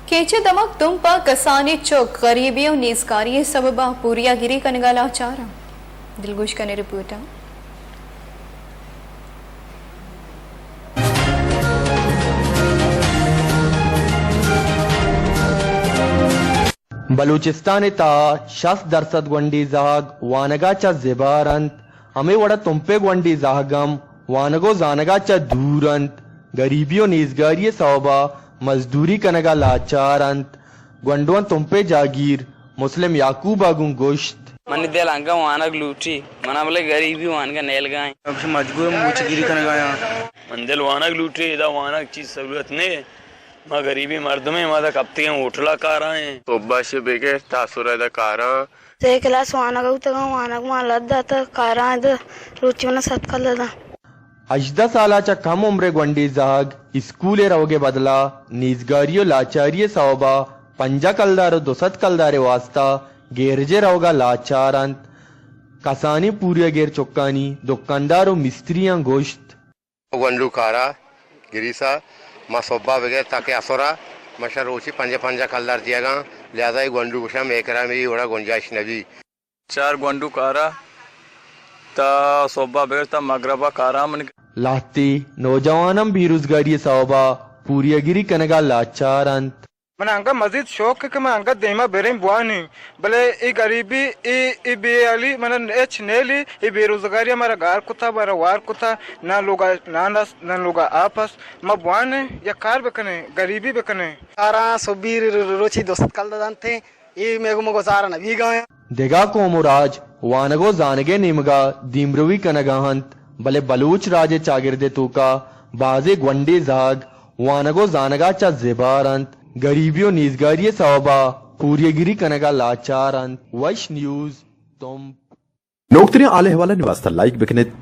केचे दमक तुम्पा कसानी चौक गरीबियों नेजकारी सबबा पूरिया गिरी कनगाला चारा दिलगुश कने रिपोर्टर बलूचिस्तान ता 60% gwandi zahag wanagacha zibarant hame wada tumpe gwandi zahagam wanago zanagacha durant garibiyo nizgariye sawaba मजदूरी कनगा लाचारंत gwandwan tumpe jagir muslim yakub agun gosht मन दिल अंगा वानग लूटी मना बोले गरीबी वान का नेल गए अब से मजबूर मुचगिरी करने गया मन दिल वानग लूटे इदा वानग चीज जरूरत नहीं मां गरीबी मर्द में मादा कप्ते हैं होटला कार आए तोबा से बेके तासुरा दा कारा ते क्लास वानग उतगा वानग मा लद्दा त कारा द रुचिवना सत्कलदा 18 सालाच्या कम उम्रे gwandi zahag स्कूले रवगे बदला निजगारियो लाचारिये सवबा पंजा कलदारो दोसत कलदारे वास्ता गेरजे रवगा लाचारंत कसानी पूरिया गेर चोक्कानी दुकानदारो मिस्त्रियां गोश्त गंडू कारा गिरीसा मा सोबा बेके ताके असोरा मशा रोची पंजा कलदार दियागा लिहाजा ये गंडू कुशा मेकरा मेरी ओड़ा गुंजाइश नबी 4 गंडू कारा ता सोबा बेके ता मगरबा कारा मन लाती नौजवानम बेरोजगारी सवबा पूरिया गिरी कनगा लाचारंत मन अंगा मजीद शौक है कि मैं अंगा देमा बेरे बुआनी भले ई गरीबी ई बेअली मन एच नेली ई बेरोजगारी हमारा गार कुता बारा वार कुता ना लोगा आपस म बुआने या कार बेकने गरीबी बेकने सारा सुबीर रोची दोस्त कल दंते ई मेगो सारा नबी गया देगा को मुराज वानगो जानगे निमगा दीमरवी कनगाहंत भले बलूच राजे चागिरदे तूका बाजे gwandi zahag वानगो जानगाचा जिबारंत गरीबियों निजगारिये सवबा पूरियगिरी कनगा लाचारंत वश न्यूज तुम नोकतरी आले हवाला निवास्ता लाइक बेकनेत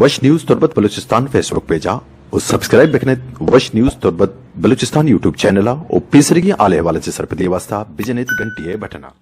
वश न्यूज तुर्बत बलूचिस्तान फेसबुक पेजा और सब्सक्राइब बेकनेत वश news Turbat Balochistan YouTube channel और पीसरगी आले हवाला से सरपदी वास्ता बिजनेत घंटी बटना